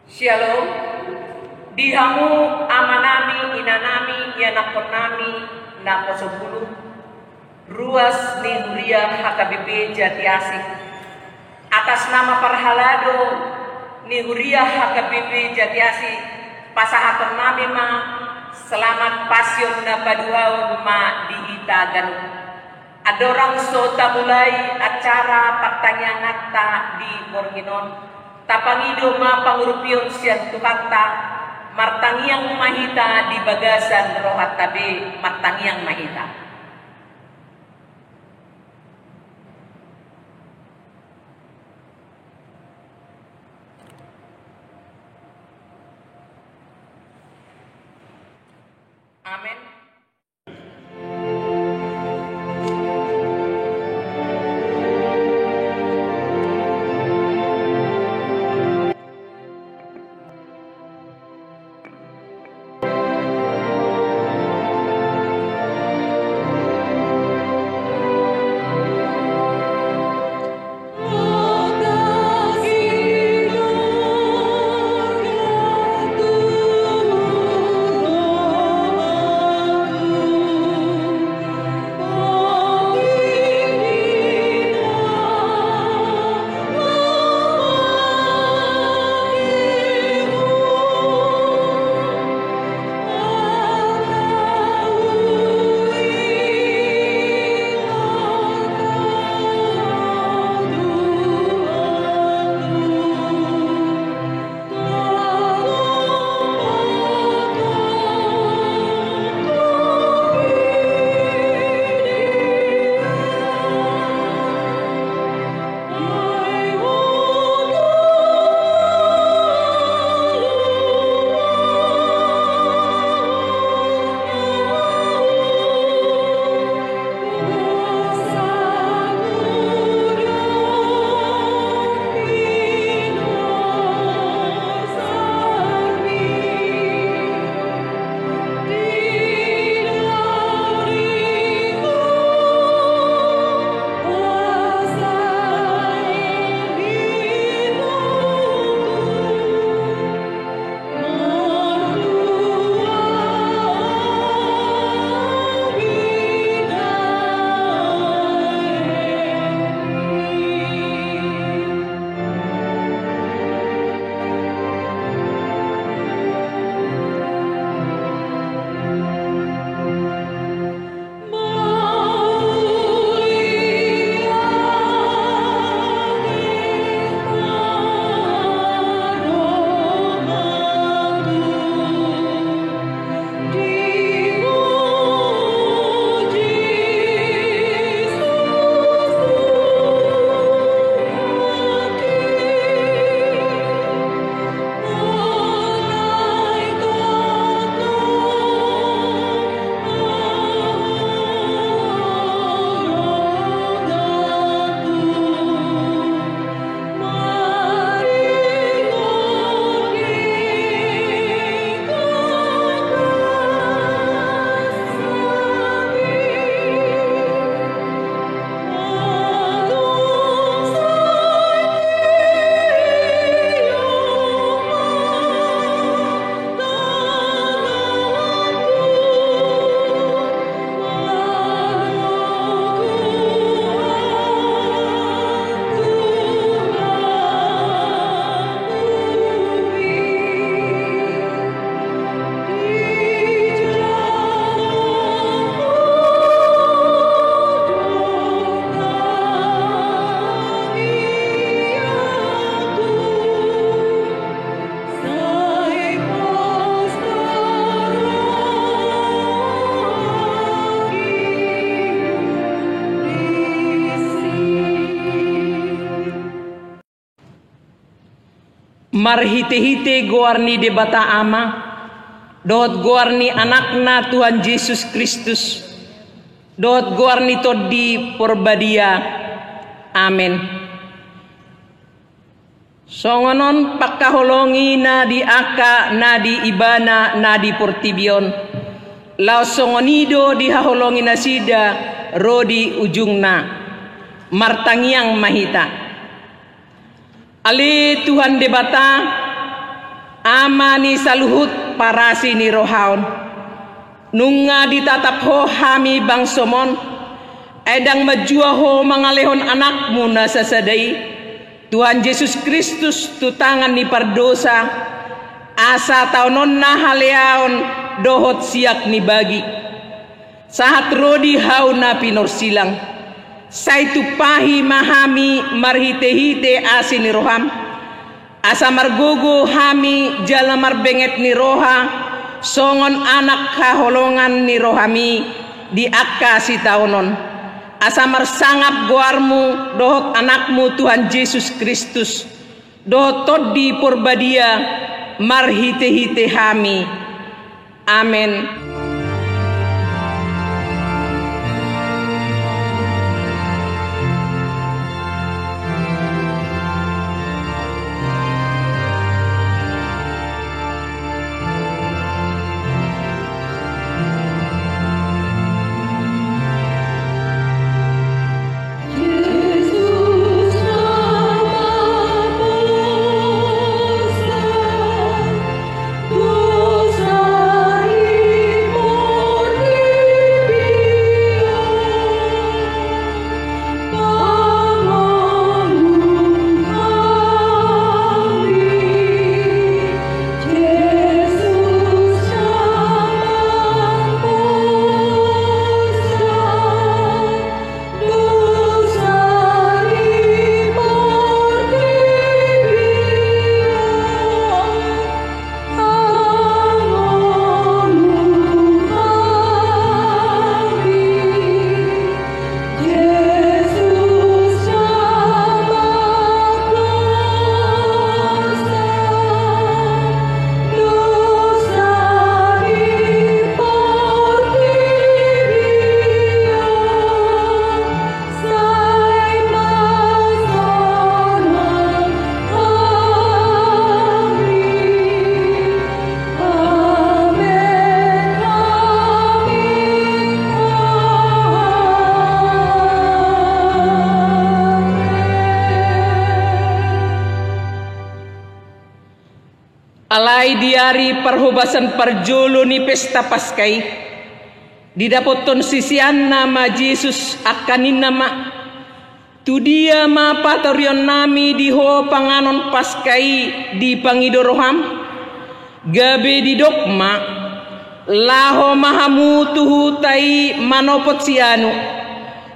Shalom. Dihamu amanami inanami yanakonami naposopulu ruas ni huria HKBP Jatiasih atas nama Parhalado ni huria HKBP Jatiasih pasahaton mami ma selamat pasyon na paduhaw ma diita ganu adorang sota mulai acara pertanyaan di Borginon tapangido ma pangurupion siyan tukanta martangiang mahita di bagasan rohat tabe martangiang mahita. Amin. Marhite-hite goarni debata ama dot goarni anakna Tuhan Yesus Kristus dot goarni todi porbadia amin. Songonon pakaholongi na di aka na di ibana na di portibion lao songonido di haholongi na sida rodi ujungna martangiang mahita. Ali Tuhan debata amani saluhut parasi ni rohaon nunga ditatap ho hami bangsomon edang majua ho mangalehon anakmu na sasadai Tuhan Yesus Kristus tu tangan ni pardosa asa taunon na haleaon dohot siak ni bagi sahat rodi hau na pinorsilang saitu pahi mahami marhite-hite asin ni roham asa margogo hami jala marbenget ni roha songon anak kaholongan ni rohami di akka si taunon asa marsangap goarmu dohot anakmu Tuhan Yesus Kristus dohot toddi porbadia marhite-hite hami amen. Alai diari perhubasan parjolo ni pesta paskai didapoton sisian nama Yesus akanin nama tu dia ma patorion nami di ho panganon paskai di pangidoroham gabe di dokma laho mahamu tuhu tai manopot sianu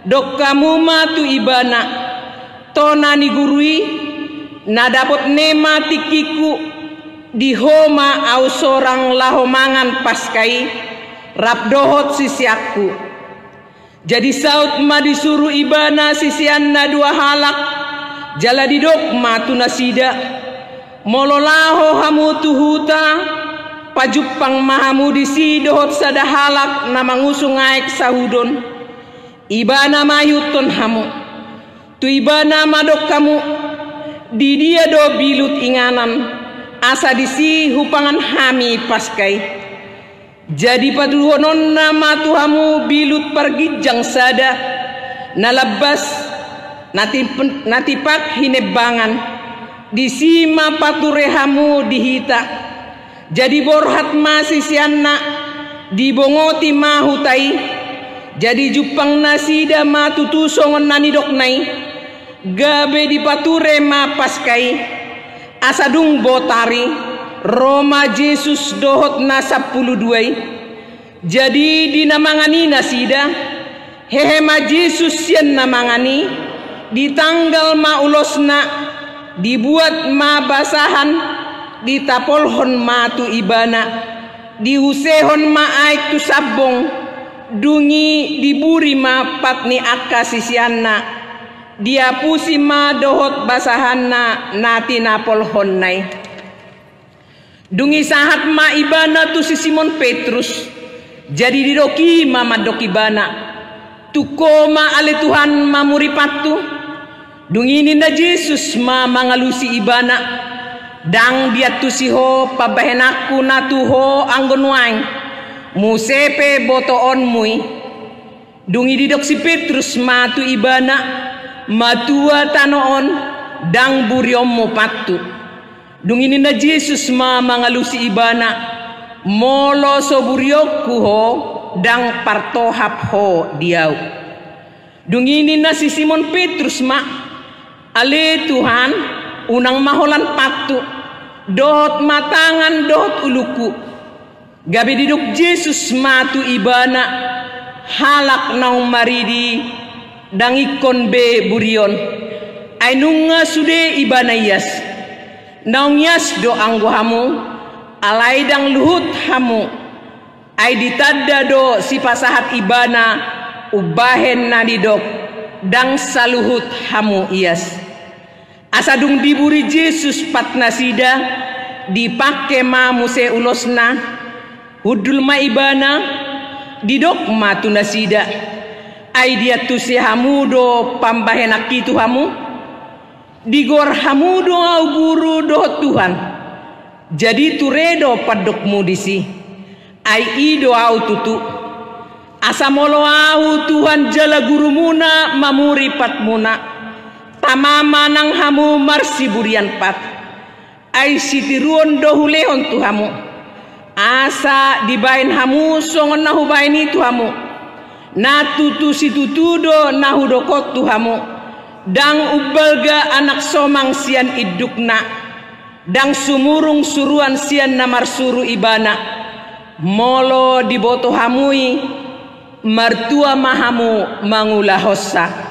dok kamu matu ibana tona ni gurui nadapot nema tikiku di homa au sorang lahomangan paskai rabdohot sisiakku jadi saut ma disuruh ibana sisianna dua halak jala didok matu nasida mololaho hamu tuhuta pajupang mahamu disidohot sada halak na mangusung aek sahudon ibana mayuton hamu tu ibana madok kamu di dia do bilut inganan asa disi hupangan hami paskai jadi padluhonon nama tuhamu bilut pargijang sada nalabas natipak hinebangan disima paturehamu dihita jadi borhat masisianna dibongoti mahutai jadi jupang nasida matutusongon nanidoknai gabe dipature ma paskai asadung botari Roma Yesus dohot na 12 jadi dinamangani nasida hehema Yesus sian namangani ditanggal ma ulosna dibuat ma basahan ditapolhon ma tu ibana diusehon ma aik tu sabong dungi diburi ma patni akka sisianna dia pusi ma dohot basahanna nati napol honnai dungi sahat ma ibana tu si Simon Petrus jadi didoki ma madok ibana tuko ma ale Tuhan ma muripatu dungi ninda Yesus ma mangalusi ibana dang dia tu si ho pabahenaku na tu ho anggon waing musepe botoon mui dungi didok si Petrus ma tu ibana matua tanoon dang buriom mo patu Dunginin na Jesus mangalusi ibana, molo soburyok ho, dang partohap ho diaw. Dunginin na si Simon Petrus ale Tuhan, unang maholan patu, dohot matangan dohot uluku. Gabi diduk Jesus matu ibana, halak naung maridi, dang ikon be burion. Ay nunga sude ibana yas. Naung yas do anggo hamu, alay dang luhut hamu. Ay ditadda do si pasahat ibana, ubahen na didok, dang saluhut hamu iyas. Asadung diburi Jesus patna sida, dipake mamuse ulosna, hudul ma ibana, didok matu nasida. Ay dia tu si hamudo pambahenak itu hamu, digor hamudo au guru do Tuhan. Jadi turedo padokmu disi, ay ido au tutu. Asamolo au Tuhan jala guru muna mamuri patmuna. Tamama nang hamu marsi burian pat. Ay sitiruon dohulehon tu hamu. Asa dibain hamu songon nahubain itu hamu. Natutu situtudo nahudokot tu hamu. Dang ubalga anak somang sian idukna. Dang sumurung suruan sian namar suru ibana. Molo diboto hamui. Martua mahamu mangulahosa.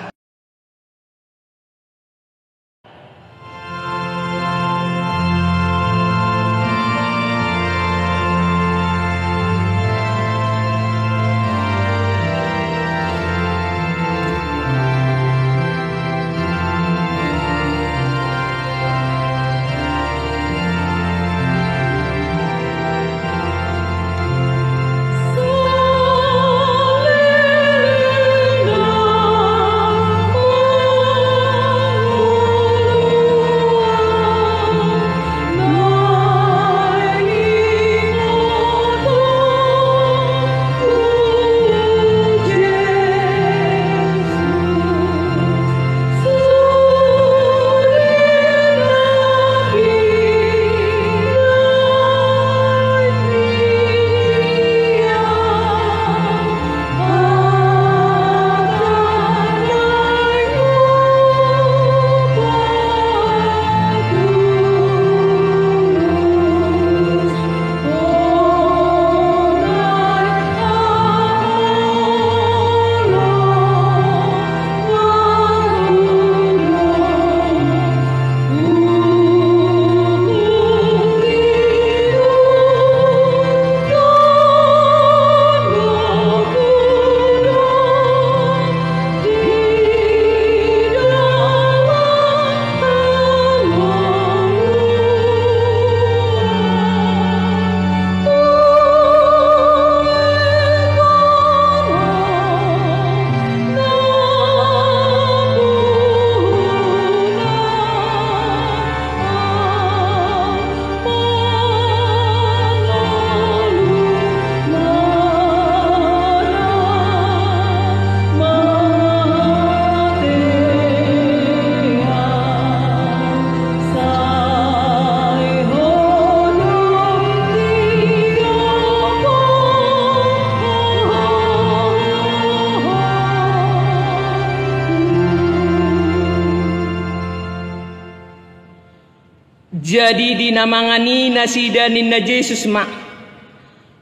Jadi dinamangani nasidanin na Jesus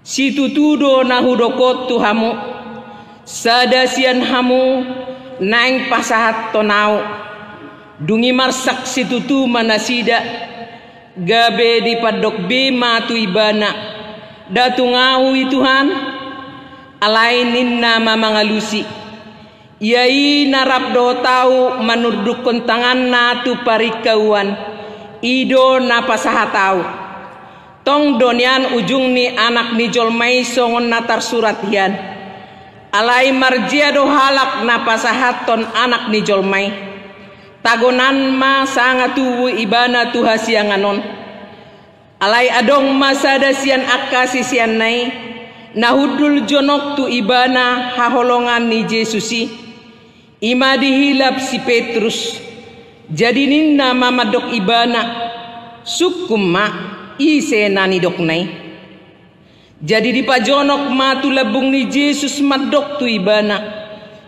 situtudo nahudokot tu hamu sadasian hamu naing pasahat tonau dungi marsak situtu manasida gabe di padok bema tu ibana datungau Tuhan alainin nama mangalusi yai narap do tau manurduk kontangan na tu parikauan ido napasahatau tong donian ujung ni anak ni jolmai songon natar surat hian alai marjia do halak napasahaton anak ni jolmai tagonan ma sangatu ibana tu hasianganon alai adong masada sian akasi sian nai nahudul jonok tu ibana haholongan ni Jesusi ima dihilap si Petrus jadi ninna mamadok ibana sukum ma ise nani dok nai. Jadi di pajonok ma tu labung ni Yesus madok tu ibana.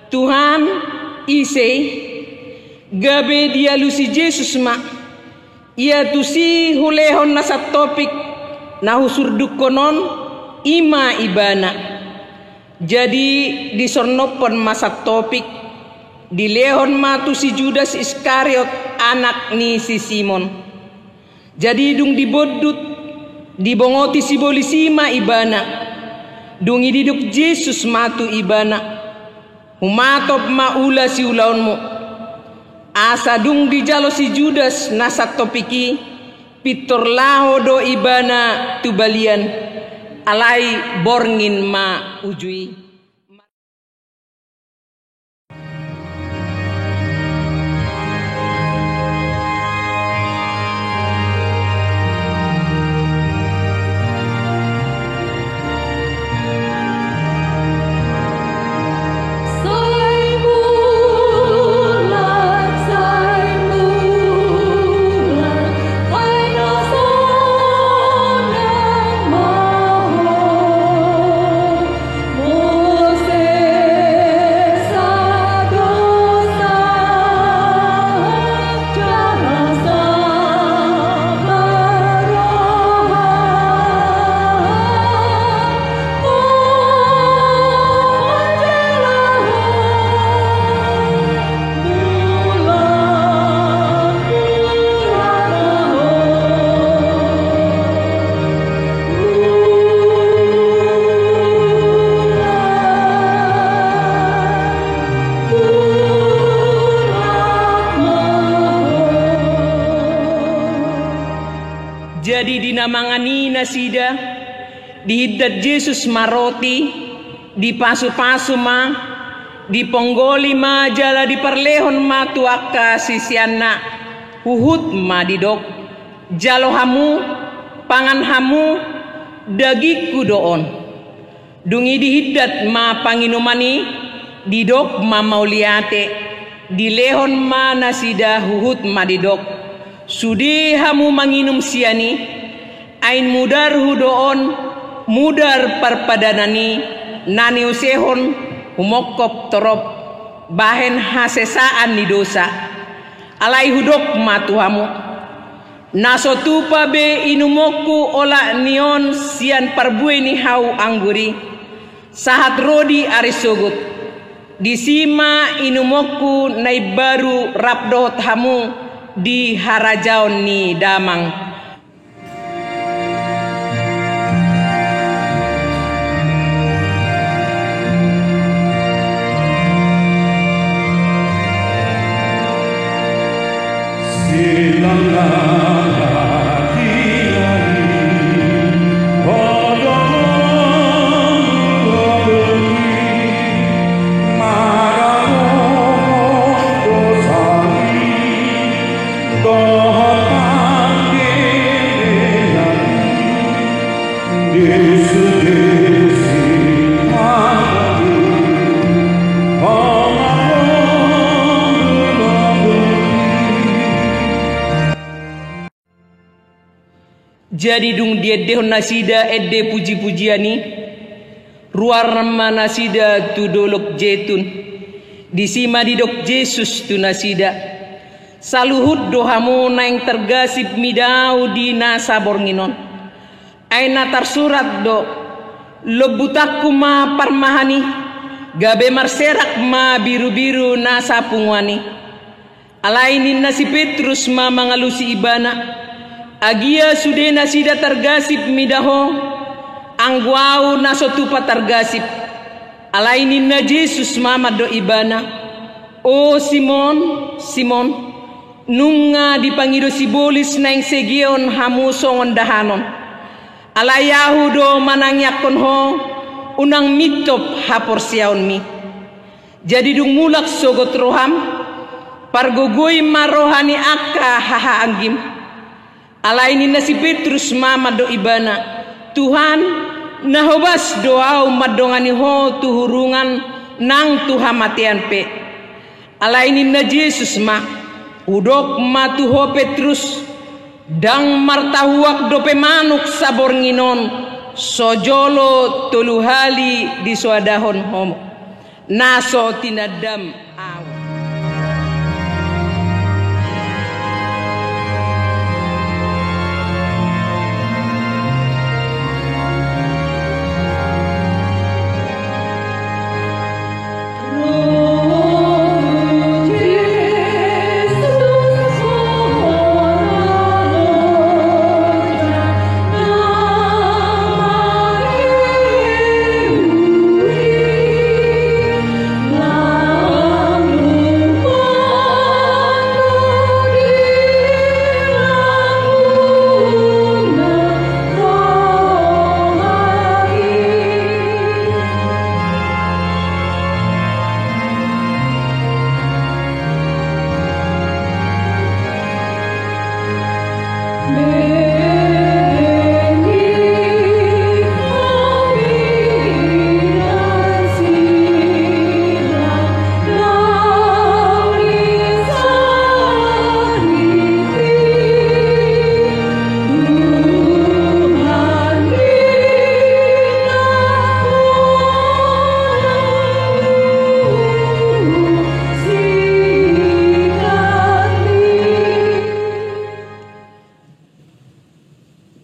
Tuhan ise gabe dia lusi Yesus ma. Ia tu si hulehon nasa topik na husurduk konon ima ibana. Jadi di sornopon masa topik di lehon ma tu si Judas Iskariot anak ni si Simon. Jadi dung dibodut dibongoti si bolisima ibana. Dung ididuk Yesus matu ibana. Humatop ma ula si ulaonmu. Asa dung dijalo si Judas nasa topiki pitor laho do ibana tu balian alai borngin ma ujui. Jadi dinamangani nasida dihiddat Yesus maroti dipasu-pasu ma diponggoli ma jala diparlehon ma tuaka sisianna huhut ma didok jalo hamu pangan hamu dagiku doon dungi dihiddat ma panginumani didok ma mauliate dilehon ma nasida huhut ma didok sudi hamu manginum siani ain mudar hudoon mudar parpadanani nani usehon humokop torop bahen hasesaan ni dosa alai hudok matuhamu nasotupa be inumoku ola nion sian parbue ni hau angguri sahat rodi arisogut disima inumoku nai baru rapdot hamu di harajaon ni damang. Jadi dung dia dehon nasida edde puji-pujiani ruar manasida tu dolok jetun disima didok Yesus tu nasida saluhut dohamu naing tergasip midau di nasa bornginon aina tarsurat do lebutaku ma parmahani gabe marserak ma biru-biru nasa pungwani alainin nasi Petrus ma mangalusi ibana agia sude nasida tergasip midaho angguau nasotupa tergasip alainin na Yesus mama do ibana o Simon Simon nunga dipangido sibolis naing segion hamu songon dahanon alayahu do manangyakon ho unang mitop hapor siaon mi jadi dung mulak sogot roham pargogoy marohani akka haha anggim alainin nasi Petrus mama do ibana Tuhan nahobas doau madongani ho tuhurungan nang tuhamatian pe alainin na Yesus ma udok ma tuho Petrus dang martahuak dope manuk sabor nginon sojolo tuluhali di suadahon homo naso tinadam aw.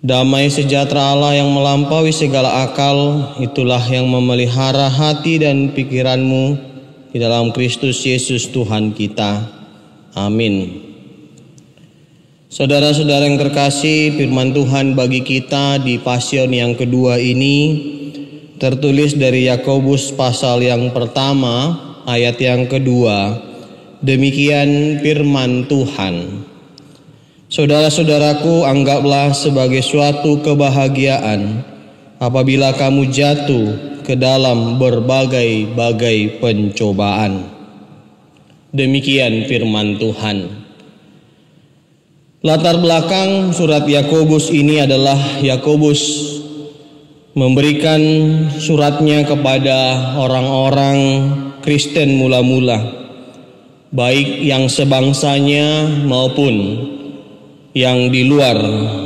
Damai sejahtera Allah yang melampaui segala akal, itulah yang memelihara hati dan pikiranmu di dalam Kristus Yesus Tuhan kita. Amin. Saudara-saudara yang terkasih, firman Tuhan bagi kita di Pasion yang kedua ini tertulis dari Yakobus pasal yang pertama ayat yang kedua. Demikian firman Tuhan. Saudara-saudaraku, anggaplah sebagai suatu kebahagiaan apabila kamu jatuh ke dalam berbagai-bagai pencobaan. Demikian firman Tuhan. Latar belakang surat Yakobus ini adalah Yakobus memberikan suratnya kepada orang-orang Kristen mula-mula, baik yang sebangsanya maupun yang di luar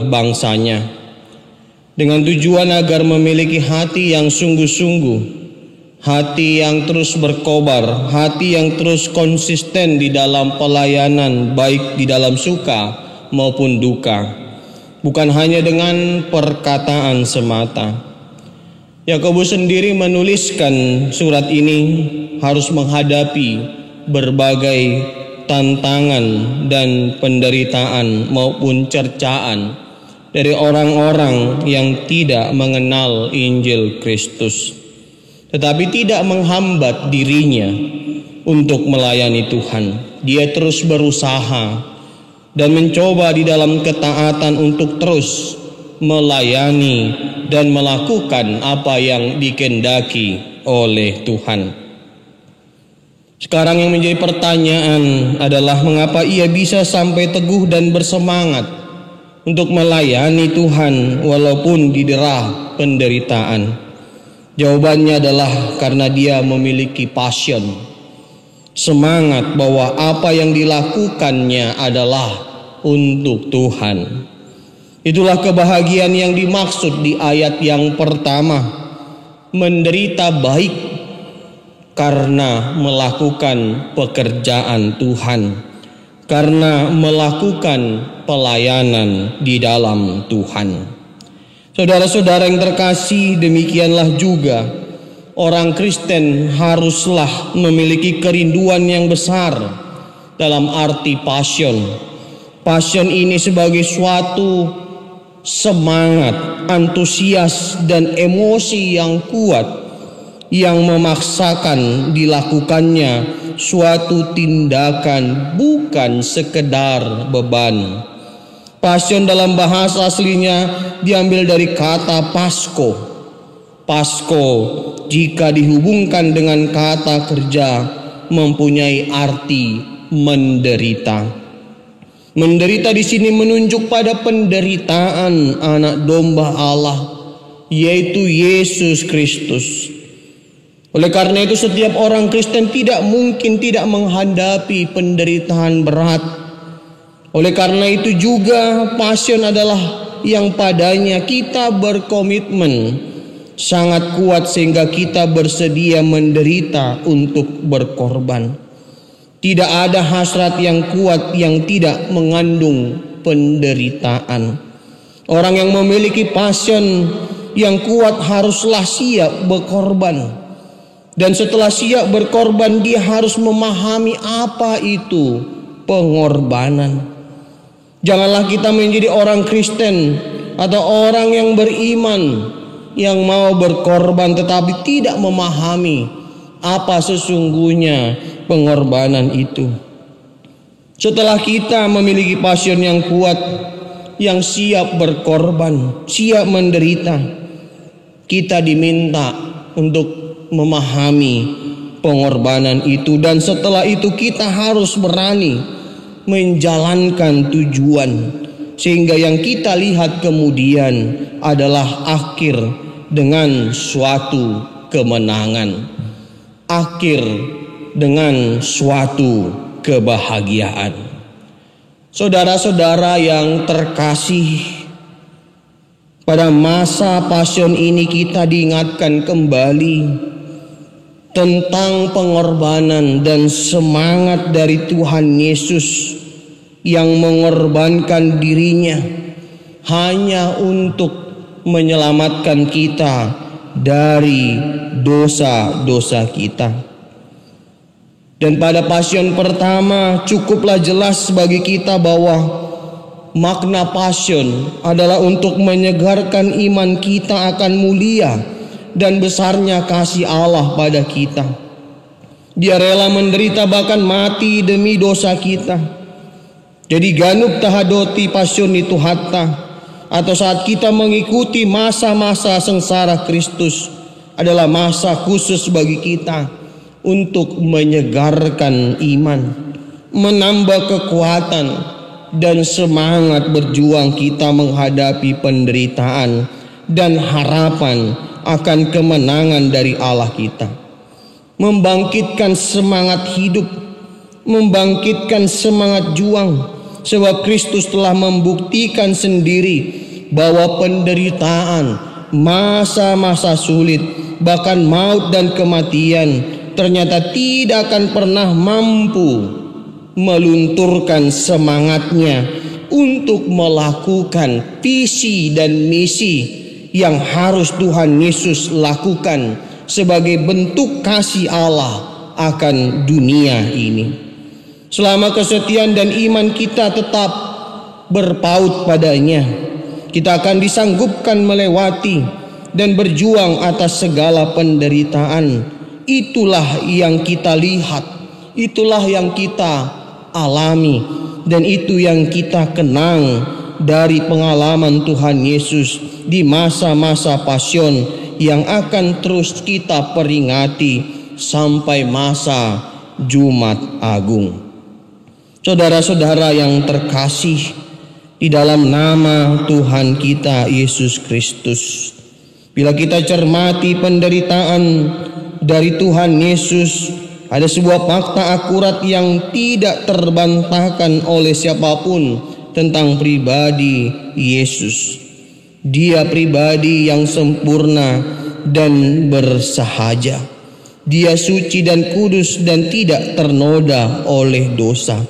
bangsanya, dengan tujuan agar memiliki hati yang sungguh-sungguh, hati yang terus berkobar, hati yang terus konsisten di dalam pelayanan, baik di dalam suka maupun duka, bukan hanya dengan perkataan semata. Yakobus sendiri menuliskan surat ini harus menghadapi berbagai tantangan dan penderitaan maupun cercaan dari orang-orang yang tidak mengenal Injil Kristus, tetapi tidak menghambat dirinya untuk melayani Tuhan. Dia terus berusaha dan mencoba di dalam ketaatan untuk terus melayani dan melakukan apa yang dikehendaki oleh Tuhan. Sekarang yang menjadi pertanyaan adalah mengapa ia bisa sampai teguh dan bersemangat untuk melayani Tuhan walaupun didera penderitaan. Jawabannya adalah karena dia memiliki passion, semangat bahwa apa yang dilakukannya adalah untuk Tuhan. Itulah kebahagiaan yang dimaksud di ayat yang pertama, menderita baik karena melakukan pekerjaan Tuhan, karena melakukan pelayanan di dalam Tuhan. Saudara-saudara yang terkasih, demikianlah juga orang Kristen haruslah memiliki kerinduan yang besar dalam arti passion. Passion ini sebagai suatu semangat, antusias dan emosi yang kuat yang memaksakan dilakukannya suatu tindakan, bukan sekedar beban. Passion dalam bahasa aslinya diambil dari kata pasko. Pasko jika dihubungkan dengan kata kerja mempunyai arti menderita. Menderita di sini menunjuk pada penderitaan anak domba Allah, yaitu Yesus Kristus. Oleh karena itu setiap orang Kristen tidak mungkin tidak menghadapi penderitaan berat, Oleh karena itu juga passion adalah yang padanya kita berkomitmen sangat kuat sehingga kita bersedia menderita untuk berkorban. Tidak ada hasrat yang kuat yang tidak mengandung penderitaan. Orang yang memiliki passion yang kuat haruslah siap berkorban. Dan setelah siap berkorban, dia harus memahami apa itu pengorbanan. Janganlah kita menjadi orang Kristen atau orang yang beriman yang mau berkorban tetapi tidak memahami apa sesungguhnya pengorbanan itu. Setelah kita memiliki passion yang kuat, yang siap berkorban, siap menderita, kita diminta untuk memahami pengorbanan itu. Dan setelah itu kita harus berani menjalankan tujuan, sehingga yang kita lihat kemudian adalah akhir dengan suatu kemenangan, akhir dengan suatu kebahagiaan. Saudara-saudara yang terkasih, pada masa passion ini kita diingatkan kembali tentang pengorbanan dan semangat dari Tuhan Yesus yang mengorbankan dirinya hanya untuk menyelamatkan kita dari dosa-dosa kita. Dan pada passion pertama cukuplah jelas bagi kita bahwa makna passion adalah untuk menyegarkan iman kita akan mulia dan besarnya kasih Allah pada kita. Dia rela menderita bahkan mati demi dosa kita. Jadi ganub tahadoti passion itu hatta, atau saat kita mengikuti masa-masa sengsara Kristus, adalah masa khusus bagi kita untuk menyegarkan iman, menambah kekuatan dan semangat berjuang kita menghadapi penderitaan dan harapan akan kemenangan dari Allah kita. Membangkitkan semangat hidup, membangkitkan semangat juang, sebab Kristus telah membuktikan sendiri bahwa penderitaan, masa-masa sulit, bahkan maut dan kematian ternyata tidak akan pernah mampu melunturkan semangatnya untuk melakukan visi dan misi yang harus Tuhan Yesus lakukan sebagai bentuk kasih Allah akan dunia ini. Selama kesetiaan dan iman kita tetap berpaut padanya, kita akan disanggupkan melewati dan berjuang atas segala penderitaan. Itulah yang kita lihat, itulah yang kita alami, dan itu yang kita kenang dari pengalaman Tuhan Yesus di masa-masa passion yang akan terus kita peringati sampai masa Jumat Agung. Saudara-saudara yang terkasih di dalam nama Tuhan kita Yesus Kristus, bila kita cermati penderitaan dari Tuhan Yesus, ada sebuah fakta akurat yang tidak terbantahkan oleh siapapun tentang pribadi Yesus. Dia pribadi yang sempurna dan bersahaja. Dia suci dan kudus dan tidak ternoda oleh dosa.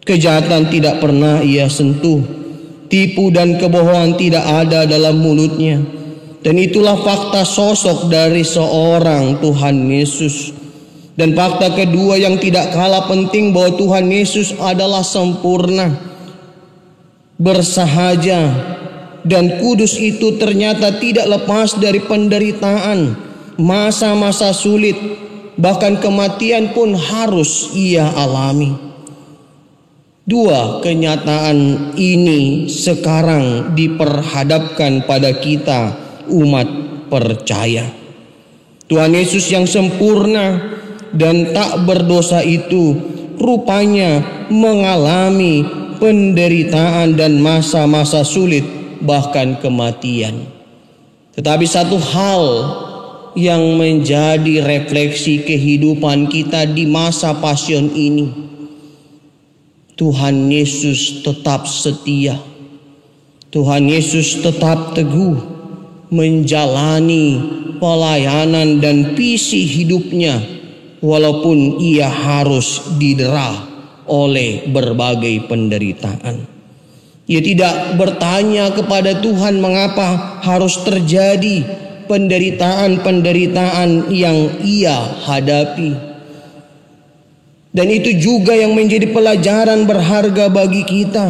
Kejahatan tidak pernah ia sentuh. Tipu dan kebohongan tidak ada dalam mulutnya. Dan itulah fakta sosok dari seorang Tuhan Yesus. Dan fakta kedua yang tidak kalah penting, bahwa Tuhan Yesus adalah sempurna, bersahaja, dan kudus itu ternyata tidak lepas dari penderitaan, masa-masa sulit, bahkan kematian pun harus ia alami. Dua kenyataan ini sekarang diperhadapkan pada kita, umat percaya. Tuhan Yesus yang sempurna dan tak berdosa itu rupanya mengalami penderitaan dan masa-masa sulit, bahkan kematian. Tetapi satu hal yang menjadi refleksi kehidupan kita di masa passion ini, Tuhan Yesus tetap setia. Tuhan Yesus tetap teguh menjalani pelayanan dan visi hidupnya walaupun ia harus didera oleh berbagai penderitaan. Ia tidak bertanya kepada Tuhan mengapa harus terjadi penderitaan-penderitaan yang ia hadapi. Dan itu juga yang menjadi pelajaran berharga bagi kita,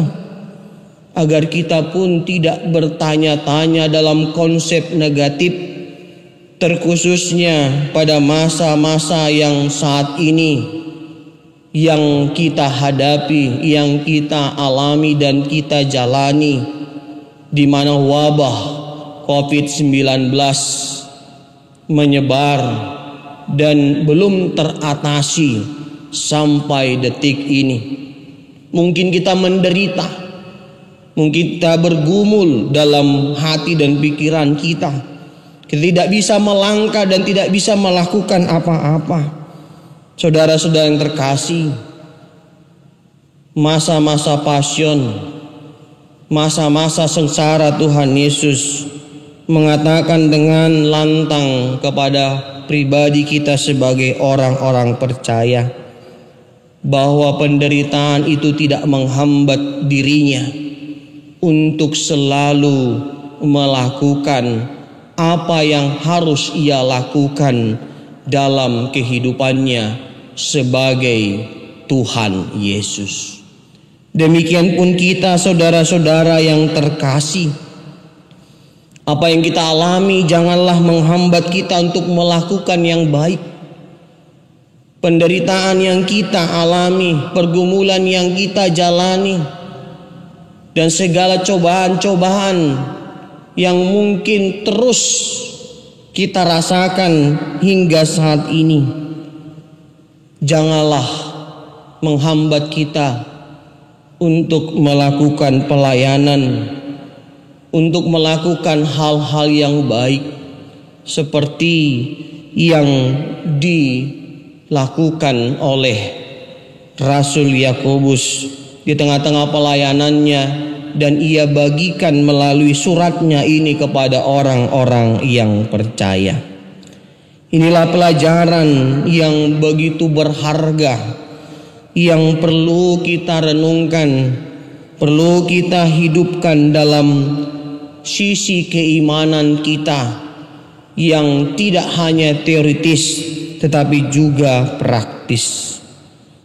agar kita pun tidak bertanya-tanya dalam konsep negatif, terkhususnya pada masa-masa yang saat ini, yang kita hadapi, yang kita alami dan kita jalani, di mana wabah COVID-19 menyebar dan belum teratasi sampai detik ini. Mungkin kita menderita, mungkin kita bergumul dalam hati dan pikiran kita. Kita tidak bisa melangkah dan tidak bisa melakukan apa-apa. Saudara-saudara yang terkasih, masa-masa passion, masa-masa sengsara Tuhan Yesus mengatakan dengan lantang kepada pribadi kita sebagai orang-orang percaya bahwa penderitaan itu tidak menghambat dirinya untuk selalu melakukan apa yang harus ia lakukan dalam kehidupannya sebagai Tuhan Yesus. Demikian pun kita, saudara-saudara yang terkasih, apa yang kita alami janganlah menghambat kita untuk melakukan yang baik. Penderitaan yang kita alami, pergumulan yang kita jalani, dan segala cobaan-cobaan yang mungkin terus kita rasakan hingga saat ini, janganlah menghambat kita untuk melakukan pelayanan, untuk melakukan hal-hal yang baik seperti yang dilakukan oleh Rasul Yakobus di tengah-tengah pelayanannya, dan ia bagikan melalui suratnya ini kepada orang-orang yang percaya. Inilah pelajaran yang begitu berharga, yang perlu kita renungkan, perlu kita hidupkan dalam sisi keimanan kita yang tidak hanya teoritis tetapi juga praktis.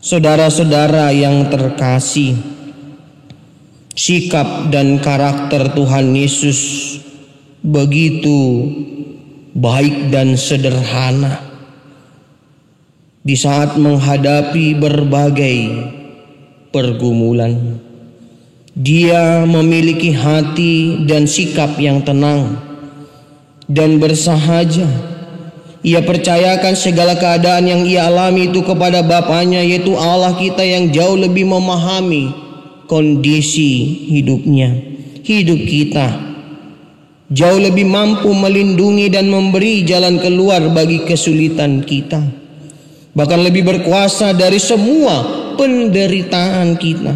Saudara-saudara yang terkasih, sikap dan karakter Tuhan Yesus begitu baik dan sederhana di saat menghadapi berbagai pergumulan. Dia memiliki hati dan sikap yang tenang dan bersahaja. Ia percayakan segala keadaan yang ia alami itu kepada Bapaknya, yaitu Allah kita yang jauh lebih memahami kondisi hidupnya, hidup kita, jauh lebih mampu melindungi dan memberi jalan keluar bagi kesulitan kita, bahkan lebih berkuasa dari semua penderitaan kita.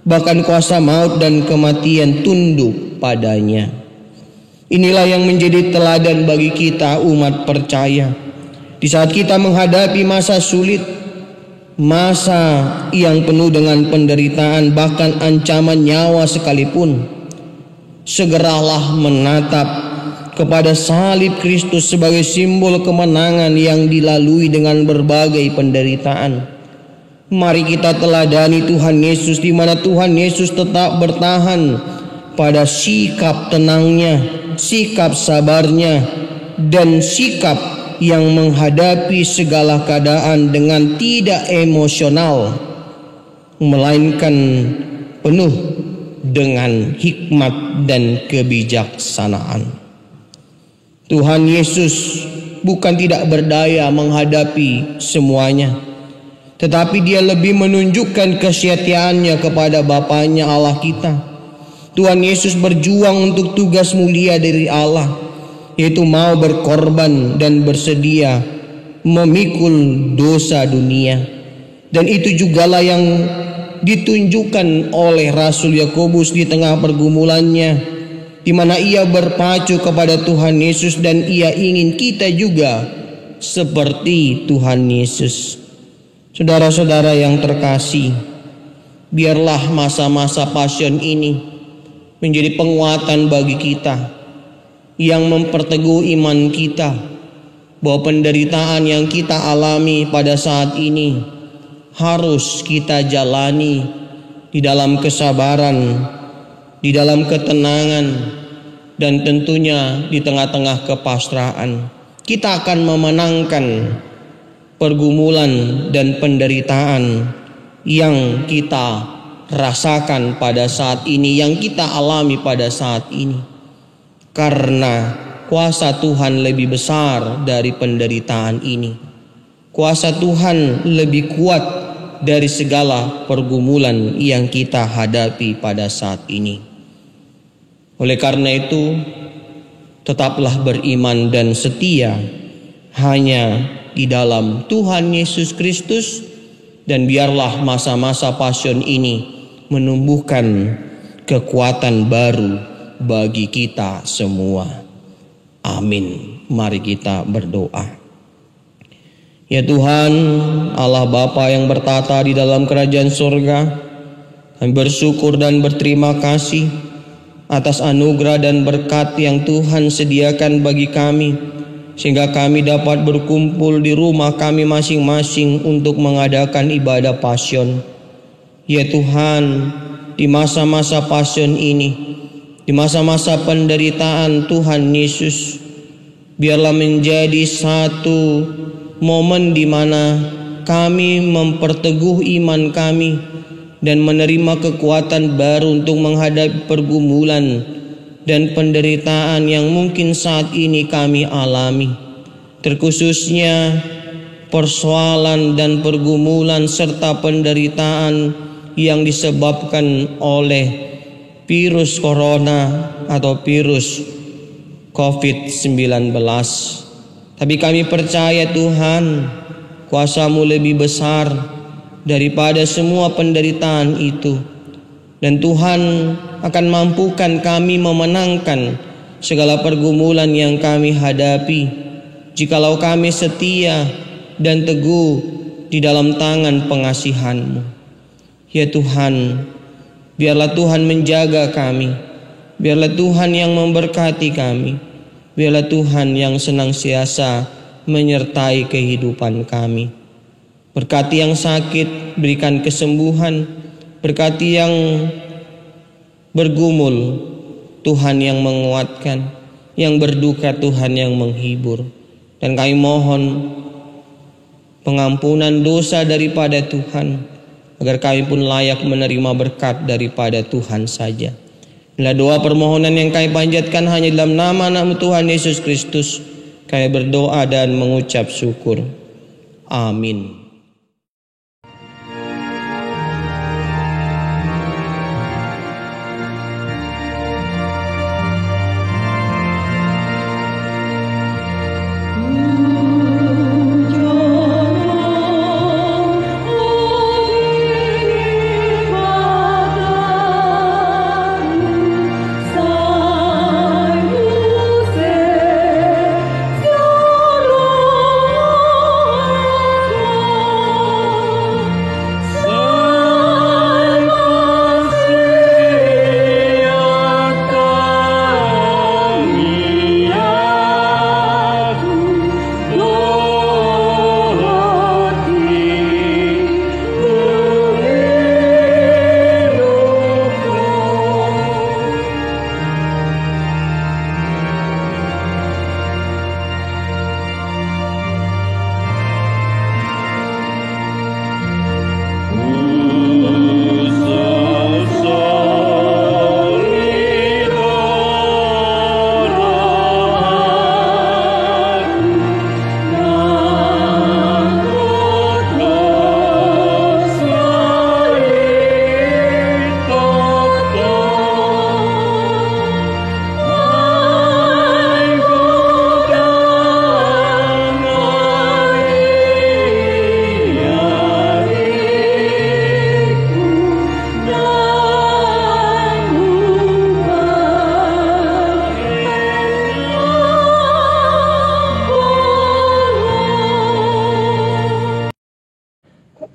Bahkan kuasa maut dan kematian tunduk padanya. Inilah yang menjadi teladan bagi kita umat percaya. Di saat kita menghadapi masa sulit, masa yang penuh dengan penderitaan, bahkan ancaman nyawa sekalipun, segeralah menatap kepada salib Kristus sebagai simbol kemenangan yang dilalui dengan berbagai penderitaan. Mari kita teladani Tuhan Yesus, di mana Tuhan Yesus tetap bertahan pada sikap tenangnya, sikap sabarnya, dan sikap yang menghadapi segala keadaan dengan tidak emosional, melainkan penuh dengan hikmat dan kebijaksanaan. Tuhan Yesus bukan tidak berdaya menghadapi semuanya, tetapi dia lebih menunjukkan kesetiaannya kepada Bapaknya Allah kita. Tuhan Yesus berjuang untuk tugas mulia dari Allah, yaitu mau berkorban dan bersedia memikul dosa dunia. Dan itu jugalah yang ditunjukkan oleh Rasul Yakobus di tengah pergumulannya, di mana ia berpacu kepada Tuhan Yesus dan ia ingin kita juga seperti Tuhan Yesus. Saudara-saudara yang terkasih, biarlah masa-masa passion ini menjadi penguatan bagi kita yang memperteguh iman kita bahwa penderitaan yang kita alami pada saat ini harus kita jalani di dalam kesabaran, di dalam ketenangan, dan tentunya di tengah-tengah kepasrahan. Kita akan memenangkan pergumulan dan penderitaan yang kita rasakan pada saat ini, yang kita alami pada saat ini. Karena kuasa Tuhan lebih besar dari penderitaan ini. Kuasa Tuhan lebih kuat dari segala pergumulan yang kita hadapi pada saat ini. Oleh karena itu, tetaplah beriman dan setia hanya di dalam Tuhan Yesus Kristus, dan biarlah masa-masa passion ini menumbuhkan kekuatan baru bagi kita semua. Amin. Mari kita berdoa. Ya Tuhan, Allah Bapa yang bertata di dalam kerajaan surga, kami bersyukur dan berterima kasih atas anugerah dan berkat yang Tuhan sediakan bagi kami, sehingga kami dapat berkumpul di rumah kami masing-masing untuk mengadakan ibadah passion. Ya Tuhan, di masa-masa passion ini, di masa-masa penderitaan Tuhan Yesus, biarlah menjadi satu momen di mana kami memperteguh iman kami dan menerima kekuatan baru untuk menghadapi pergumulan dan penderitaan yang mungkin saat ini kami alami. Terkhususnya persoalan dan pergumulan serta penderitaan yang disebabkan oleh virus corona atau virus COVID-19. Tapi kami percaya Tuhan, kuasa-Mu lebih besar daripada semua penderitaan itu. Dan Tuhan akan mampukan kami memenangkan segala pergumulan yang kami hadapi, jikalau kami setia dan teguh di dalam tangan pengasihan-Mu. Ya Tuhan, biarlah Tuhan menjaga kami, biarlah Tuhan yang memberkati kami, biarlah Tuhan yang senantiasa menyertai kehidupan kami. Berkati yang sakit, berikan kesembuhan. Berkati yang bergumul, Tuhan yang menguatkan. Yang berduka, Tuhan yang menghibur. Dan kami mohon pengampunan dosa daripada Tuhan, agar kami pun layak menerima berkat daripada Tuhan saja. Inilah doa permohonan yang kami panjatkan hanya dalam nama Tuhan Yesus Kristus. Kami berdoa dan mengucap syukur. Amin.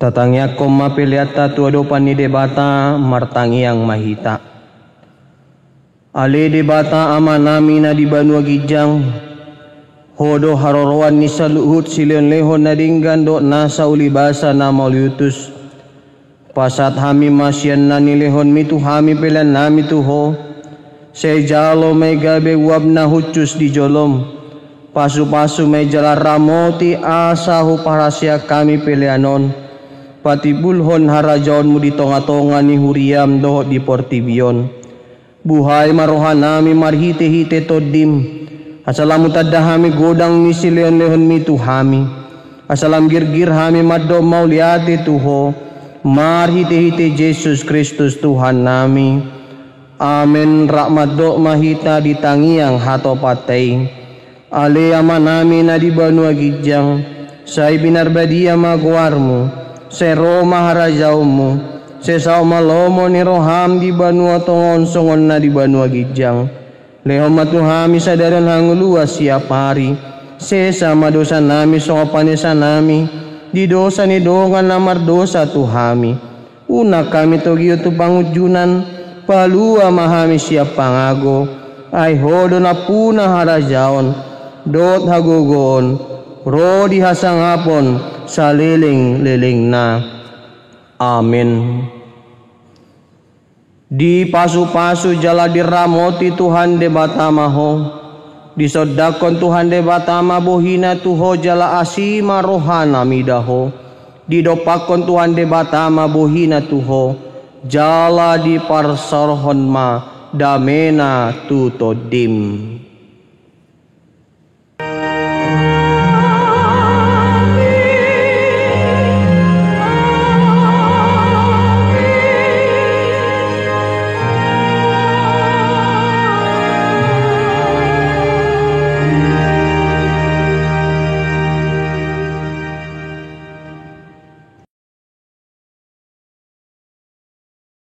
Tatangya koma peliata tuadopan ni debata martangiang mahita. Ale debata ama nami na di Banua Gijang. Hodo harorowan ni saluhut silion lehon na dinggan do nasa ulibasa na mauliutus. Pasat hami masyan na nilehon mitu hami pelan nami tuho. Sejalo may gabe wab na hucus di jolom. Pasu-pasu may jala ramoti asa hu parasya kami peleanon. Pati bulhon harajaon mo di tonga-tonga ni huriam doho di portibion. Buhay marohan nami marhite-hite todim. Asalam utadda hami godang misilion lehon mitu hami. Asalam girgir hami maddo mauliate tuho. Marhite-hite Jesus Kristus Tuhan nami. Amen. Rahmat do mahita di tangiang hato patay. Ale ama nami na di Banua Gijang. Say binarbadi ama guarmu. Say Roma harajaw mo. Say sao malomo ni roham di Banua tongon songon na di Banua Gijang. Lehom matuhami sa daron hanguluas siap hari. Say sama dosa nami songopanisa nami. Di dosa ni dongan lamar dosa tuhami. Una kami togiyo tu pangujunan. Palua mahami siap pangago. Ay hodo na puna harajaon. Dot hagugon. Rodi hasangapon. Sa liling-liling na. Amin. Di pasu-pasu jala diramoti Tuhan de batamaho. Di sodakon Tuhan de batama bohina tuho jala asima rohana midaho. Di dopakon Tuhan de batama bohina tuho. Jala di parsorhon ma damena tutodim.